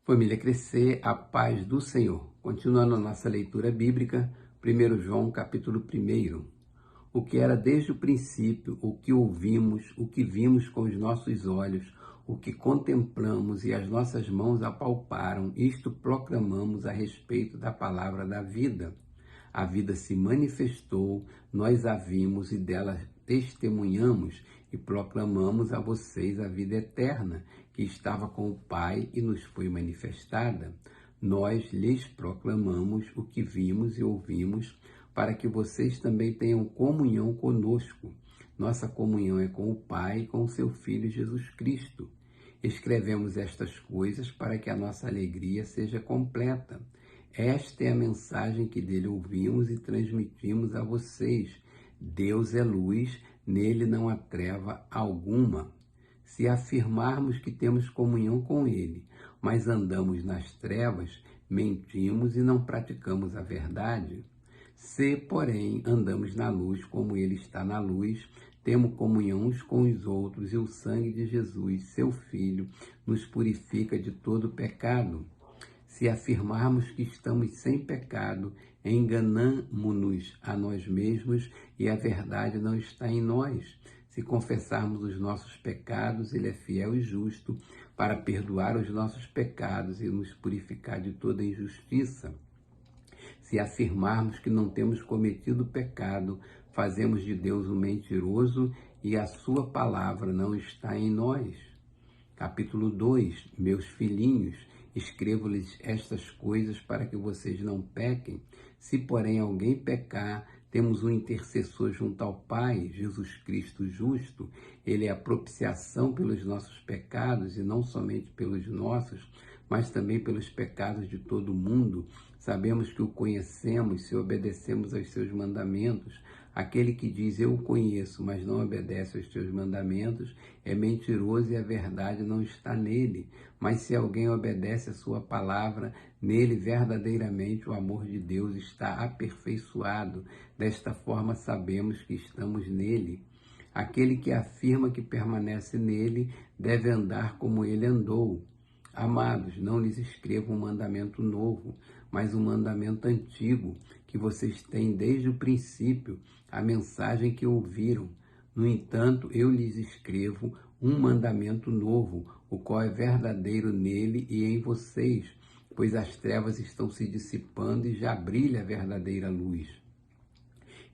Família Crescer, a paz do Senhor. Continuando a nossa leitura bíblica, 1 João capítulo 1. O que era desde o princípio, o que ouvimos, o que vimos com os nossos olhos, o que contemplamos e as nossas mãos apalparam, isto proclamamos a respeito da palavra da vida. A vida se manifestou, nós a vimos e dela testemunhamos e proclamamos a vocês a vida eterna, que estava com o Pai e nos foi manifestada. Nós lhes proclamamos o que vimos e ouvimos, para que vocês também tenham comunhão conosco. Nossa comunhão é com o Pai e com o seu Filho Jesus Cristo. Escrevemos estas coisas para que a nossa alegria seja completa. Esta é a mensagem que dele ouvimos e transmitimos a vocês. Deus é luz, nele não há treva alguma. Se afirmarmos que temos comunhão com ele, mas andamos nas trevas, mentimos e não praticamos a verdade. Se, porém, andamos na luz como ele está na luz, temos comunhão uns com os outros e o sangue de Jesus, seu Filho, nos purifica de todo pecado. Se afirmarmos que estamos sem pecado, enganamo-nos a nós mesmos e a verdade não está em nós. Se confessarmos os nossos pecados, ele é fiel e justo para perdoar os nossos pecados e nos purificar de toda injustiça. Se afirmarmos que não temos cometido pecado, fazemos de Deus um mentiroso e a sua palavra não está em nós. Capítulo 2. Meus filhinhos, escrevo-lhes estas coisas para que vocês não pequem. Se, porém, alguém pecar, temos um intercessor junto ao Pai, Jesus Cristo justo. Ele é a propiciação pelos nossos pecados, e não somente pelos nossos, mas também pelos pecados de todo o mundo. Sabemos que o conhecemos se obedecemos aos seus mandamentos. Aquele que diz, eu o conheço, mas não obedece aos teus mandamentos, é mentiroso e a verdade não está nele. Mas se alguém obedece a sua palavra, nele verdadeiramente o amor de Deus está aperfeiçoado. Desta forma sabemos que estamos nele. Aquele que afirma que permanece nele deve andar como ele andou. Amados, não lhes escrevo um mandamento novo, mas um mandamento antigo, que vocês têm desde o princípio, a mensagem que ouviram. No entanto, eu lhes escrevo um mandamento novo, o qual é verdadeiro nele e em vocês, pois as trevas estão se dissipando e já brilha a verdadeira luz.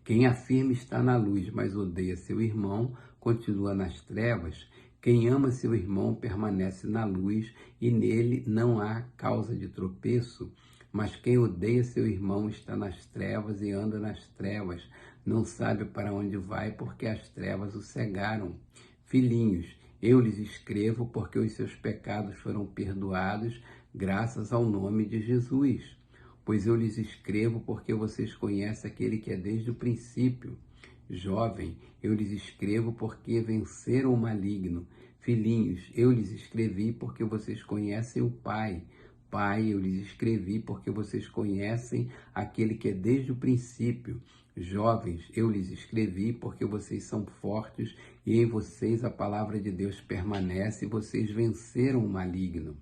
Quem afirma estar na luz, mas odeia seu irmão, continua nas trevas. Quem ama seu irmão permanece na luz e nele não há causa de tropeço. Mas quem odeia seu irmão está nas trevas e anda nas trevas. Não sabe para onde vai porque as trevas o cegaram. Filhinhos, eu lhes escrevo porque os seus pecados foram perdoados graças ao nome de Jesus. Pois eu lhes escrevo porque vocês conhecem aquele que é desde o princípio. Jovem, eu lhes escrevo porque venceram o maligno. Filhinhos, eu lhes escrevi porque vocês conhecem o Pai. Pai, eu lhes escrevi porque vocês conhecem aquele que é desde o princípio. Jovens, eu lhes escrevi porque vocês são fortes e em vocês a palavra de Deus permanece e vocês venceram o maligno.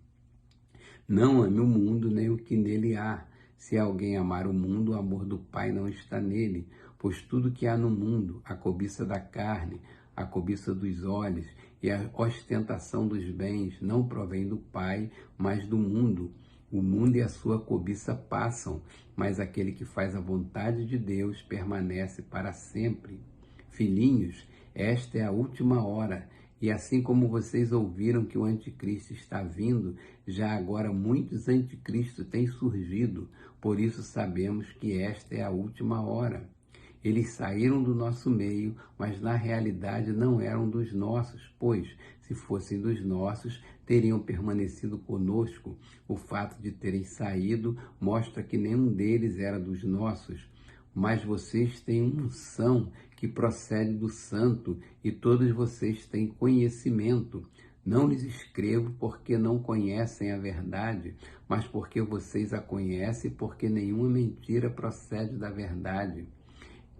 Não ame o mundo nem o que nele há. Se alguém amar o mundo, o amor do Pai não está nele, pois tudo que há no mundo, a cobiça da carne, a cobiça dos olhos e a ostentação dos bens não provém do Pai, mas do mundo. O mundo e a sua cobiça passam, mas aquele que faz a vontade de Deus permanece para sempre. Filhinhos, esta é a última hora. E assim como vocês ouviram que o anticristo está vindo, já agora muitos anticristos têm surgido, por isso sabemos que esta é a última hora. Eles saíram do nosso meio, mas na realidade não eram dos nossos, pois, se fossem dos nossos, teriam permanecido conosco. O fato de terem saído mostra que nenhum deles era dos nossos. Mas vocês têm unção que procede do Santo e todos vocês têm conhecimento. Não lhes escrevo porque não conhecem a verdade, mas porque vocês a conhecem, porque nenhuma mentira procede da verdade.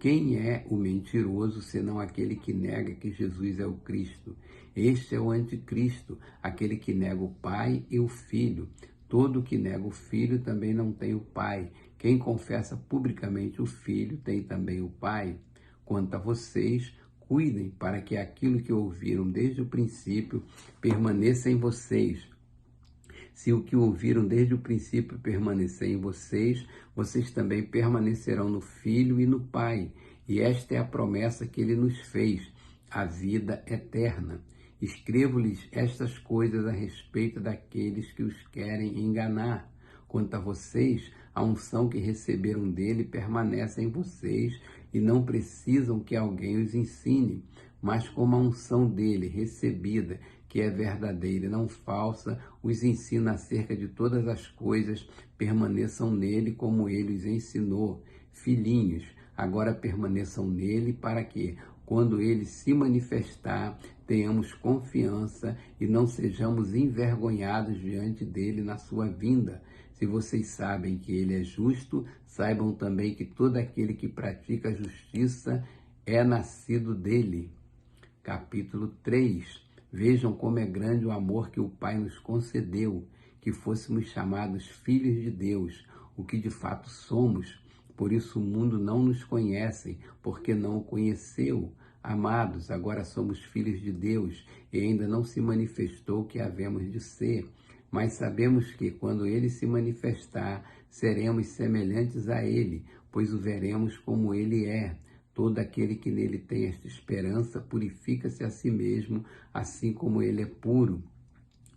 Quem é o mentiroso, senão aquele que nega que Jesus é o Cristo? Este é o anticristo, aquele que nega o Pai e o Filho. Todo que nega o Filho também não tem o Pai. Quem confessa publicamente o Filho tem também o Pai. Quanto a vocês, cuidem para que aquilo que ouviram desde o princípio permaneça em vocês. Se o que ouviram desde o princípio permanecer em vocês, vocês também permanecerão no Filho e no Pai. E esta é a promessa que ele nos fez, a vida eterna. Escrevo-lhes estas coisas a respeito daqueles que os querem enganar. Quanto a vocês, a unção que receberam dele permanece em vocês e não precisam que alguém os ensine, mas como a unção dele recebida, que é verdadeira e não falsa, os ensina acerca de todas as coisas, permaneçam nele como ele os ensinou. Filhinhos, agora permaneçam nele para que, quando ele se manifestar, tenhamos confiança e não sejamos envergonhados diante dele na sua vinda. Se vocês sabem que ele é justo, saibam também que todo aquele que pratica a justiça é nascido dele. Capítulo 3. Vejam como é grande o amor que o Pai nos concedeu, que fôssemos chamados filhos de Deus, o que de fato somos. Por isso o mundo não nos conhece, porque não o conheceu. Amados, agora somos filhos de Deus e ainda não se manifestou o que havemos de ser. Mas sabemos que, quando ele se manifestar, seremos semelhantes a ele, pois o veremos como ele é. Todo aquele que nele tem esta esperança purifica-se a si mesmo, assim como ele é puro.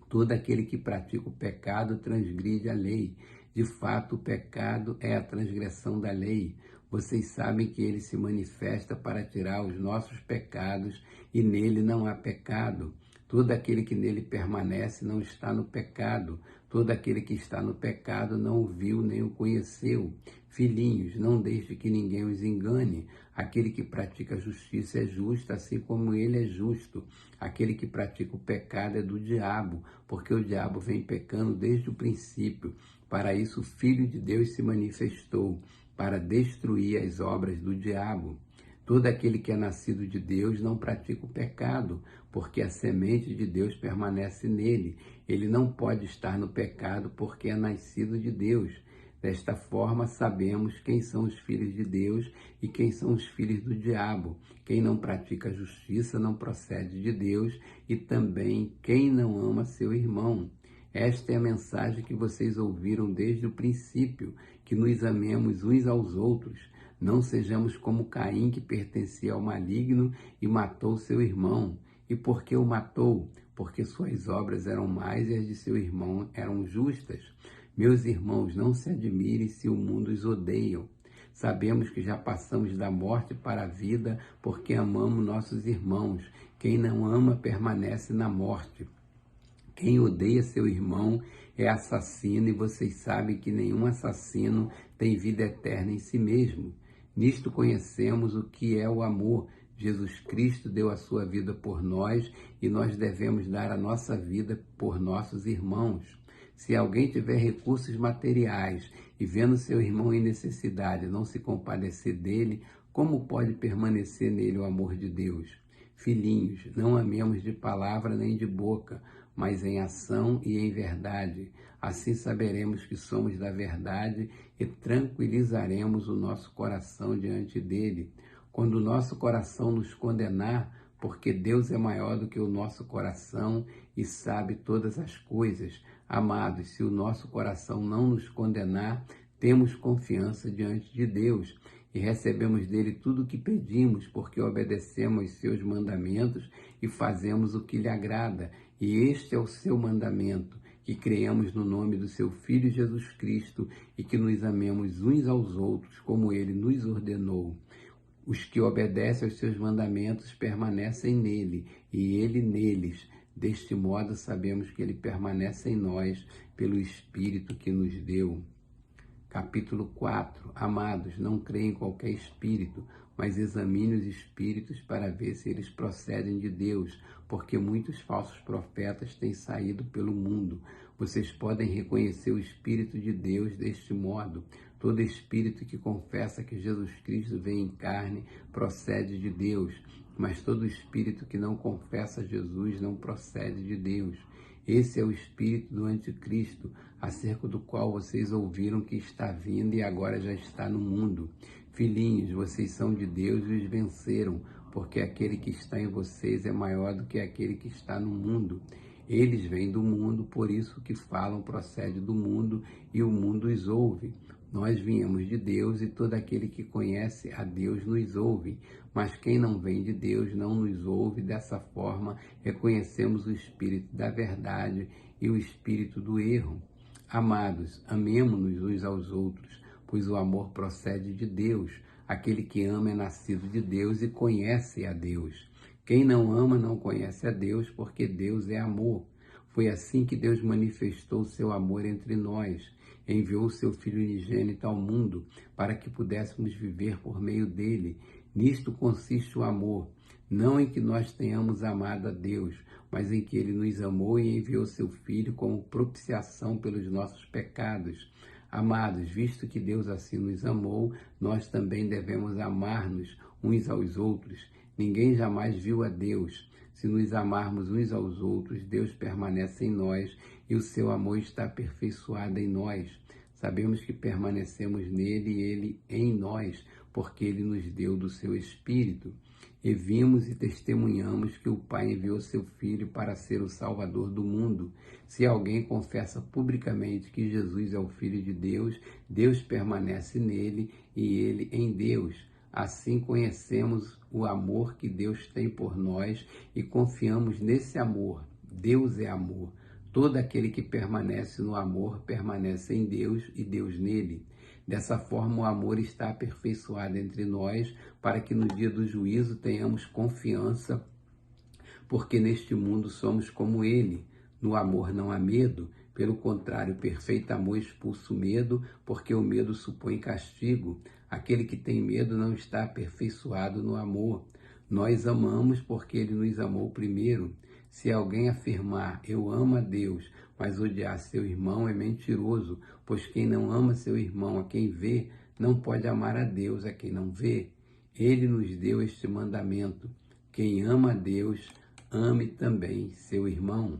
Todo aquele que pratica o pecado transgride a lei. De fato, o pecado é a transgressão da lei. Vocês sabem que ele se manifesta para tirar os nossos pecados e nele não há pecado. Todo aquele que nele permanece não está no pecado. Todo aquele que está no pecado não o viu nem o conheceu. Filhinhos, não deixe que ninguém os engane. Aquele que pratica a justiça é justo, assim como ele é justo. Aquele que pratica o pecado é do diabo, porque o diabo vem pecando desde o princípio. Para isso o Filho de Deus se manifestou, para destruir as obras do diabo. Todo aquele que é nascido de Deus não pratica o pecado, porque a semente de Deus permanece nele. Ele não pode estar no pecado, porque é nascido de Deus. Desta forma, sabemos quem são os filhos de Deus e quem são os filhos do diabo. Quem não pratica a justiça não procede de Deus, e também quem não ama seu irmão. Esta é a mensagem que vocês ouviram desde o princípio, que nos amemos uns aos outros. Não sejamos como Caim, que pertencia ao maligno e matou seu irmão. E por que o matou? Porque suas obras eram más e as de seu irmão eram justas. Meus irmãos, não se admirem se o mundo os odeia. Sabemos que já passamos da morte para a vida porque amamos nossos irmãos. Quem não ama permanece na morte. Quem odeia seu irmão é assassino, e vocês sabem que nenhum assassino tem vida eterna em si mesmo. Nisto conhecemos o que é o amor. Jesus Cristo deu a sua vida por nós e nós devemos dar a nossa vida por nossos irmãos. Se alguém tiver recursos materiais e vendo seu irmão em necessidade não se compadecer dele, como pode permanecer nele o amor de Deus? Filhinhos, não amemos de palavra nem de boca, mas em ação e em verdade. Assim saberemos que somos da verdade e tranquilizaremos o nosso coração diante dele. Quando o nosso coração nos condenar, porque Deus é maior do que o nosso coração e sabe todas as coisas. Amados, se o nosso coração não nos condenar, temos confiança diante de Deus e recebemos dele tudo o que pedimos, porque obedecemos aos seus mandamentos e fazemos o que lhe agrada. E este é o seu mandamento, que creamos no nome do seu Filho Jesus Cristo e que nos amemos uns aos outros, como ele nos ordenou. Os que obedecem aos seus mandamentos permanecem nele, e ele neles. Deste modo sabemos que ele permanece em nós, pelo Espírito que nos deu. Capítulo 4. Amados, não creem em qualquer espírito, mas examine os espíritos para ver se eles procedem de Deus, porque muitos falsos profetas têm saído pelo mundo. Vocês podem reconhecer o Espírito de Deus deste modo. Todo espírito que confessa que Jesus Cristo veio em carne procede de Deus, mas todo espírito que não confessa Jesus não procede de Deus. Esse é o espírito do anticristo, acerca do qual vocês ouviram que está vindo e agora já está no mundo. Filhinhos, vocês são de Deus e os venceram, porque aquele que está em vocês é maior do que aquele que está no mundo. Eles vêm do mundo, por isso que falam procede do mundo e o mundo os ouve. Nós viemos de Deus e todo aquele que conhece a Deus nos ouve, mas quem não vem de Deus não nos ouve. Dessa forma, reconhecemos o espírito da verdade e o espírito do erro. Amados, amemo-nos uns aos outros, pois o amor procede de Deus. Aquele que ama é nascido de Deus e conhece a Deus. Quem não ama não conhece a Deus, porque Deus é amor. Foi assim que Deus manifestou o seu amor entre nós. Enviou o seu Filho unigênito ao mundo para que pudéssemos viver por meio dele. Nisto consiste o amor, não em que nós tenhamos amado a Deus, mas em que ele nos amou e enviou seu Filho como propiciação pelos nossos pecados. Amados, visto que Deus assim nos amou, nós também devemos amar-nos uns aos outros. Ninguém jamais viu a Deus. Se nos amarmos uns aos outros, Deus permanece em nós e o seu amor está aperfeiçoado em nós. Sabemos que permanecemos nele e ele em nós, porque ele nos deu do seu Espírito. E vimos e testemunhamos que o Pai enviou seu Filho para ser o Salvador do mundo. Se alguém confessa publicamente que Jesus é o Filho de Deus, Deus permanece nele e ele em Deus. Assim conhecemos o amor que Deus tem por nós e confiamos nesse amor. Deus é amor. Todo aquele que permanece no amor permanece em Deus e Deus nele. Dessa forma, o amor está aperfeiçoado entre nós, para que no dia do juízo tenhamos confiança, porque neste mundo somos como ele. No amor não há medo, pelo contrário, perfeito amor expulsa o medo, porque o medo supõe castigo. Aquele que tem medo não está aperfeiçoado no amor. Nós amamos porque ele nos amou primeiro. Se alguém afirmar, eu amo a Deus, mas odiar seu irmão, é mentiroso, pois quem não ama seu irmão a quem vê, não pode amar a Deus a quem não vê. Ele nos deu este mandamento: quem ama a Deus, ame também seu irmão.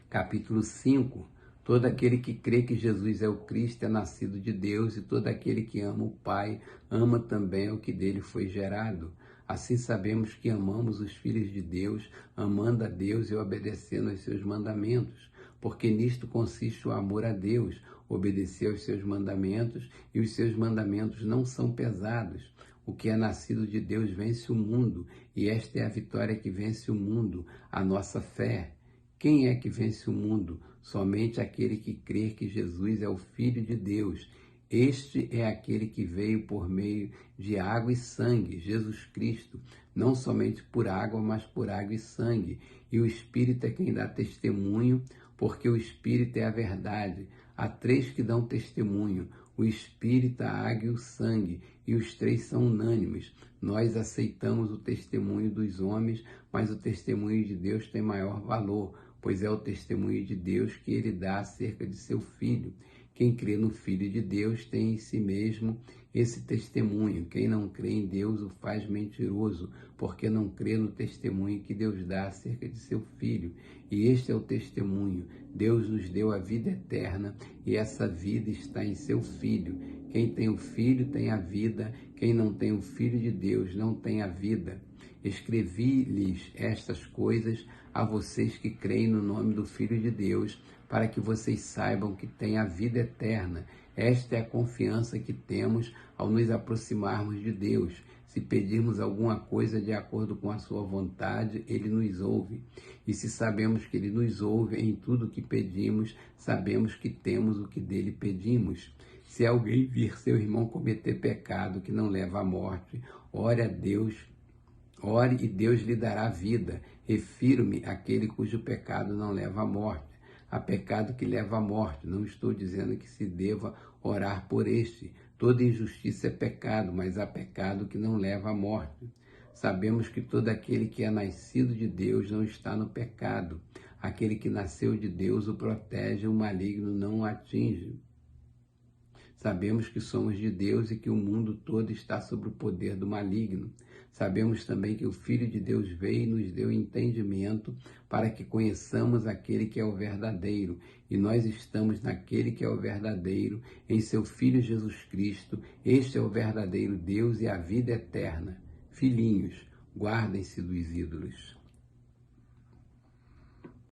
Capítulo 5. Todo aquele que crê que Jesus é o Cristo é nascido de Deus, e todo aquele que ama o Pai, ama também o que dele foi gerado. Assim sabemos que amamos os filhos de Deus, amando a Deus e obedecendo aos seus mandamentos, porque nisto consiste o amor a Deus, obedecer aos seus mandamentos, e os seus mandamentos não são pesados. O que é nascido de Deus vence o mundo, e esta é a vitória que vence o mundo, a nossa fé. Quem é que vence o mundo? Somente aquele que crê que Jesus é o Filho de Deus. Este é aquele que veio por meio de água e sangue, Jesus Cristo, não somente por água, mas por água e sangue. E o Espírito é quem dá testemunho, porque o Espírito é a verdade. Há três que dão testemunho: o Espírito, a água e o sangue, e os três são unânimes. Nós aceitamos o testemunho dos homens, mas o testemunho de Deus tem maior valor, pois é o testemunho de Deus que ele dá acerca de seu Filho. Quem crê no Filho de Deus tem em si mesmo esse testemunho. Quem não crê em Deus o faz mentiroso, porque não crê no testemunho que Deus dá acerca de seu Filho. E este é o testemunho: Deus nos deu a vida eterna, e essa vida está em seu Filho. Quem tem o Filho tem a vida, quem não tem o Filho de Deus não tem a vida. Escrevi-lhes estas coisas a vocês que creem no nome do Filho de Deus, para que vocês saibam que têm a vida eterna. Esta é a confiança que temos ao nos aproximarmos de Deus. Se pedirmos alguma coisa de acordo com a sua vontade, ele nos ouve. E se sabemos que ele nos ouve em tudo o que pedimos, sabemos que temos o que dele pedimos. Se alguém vir seu irmão cometer pecado que não leva à morte, ore a Deus, ore e Deus lhe dará vida. Refiro-me àquele cujo pecado não leva à morte. Há pecado que leva à morte. Não estou dizendo que se deva orar por este. Toda injustiça é pecado, mas há pecado que não leva à morte. Sabemos que todo aquele que é nascido de Deus não está no pecado. Aquele que nasceu de Deus o protege, o maligno não o atinge. Sabemos que somos de Deus e que o mundo todo está sob o poder do maligno. Sabemos também que o Filho de Deus veio e nos deu entendimento para que conheçamos aquele que é o verdadeiro. E nós estamos naquele que é o verdadeiro, em seu Filho Jesus Cristo. Este é o verdadeiro Deus e a vida eterna. Filhinhos, guardem-se dos ídolos.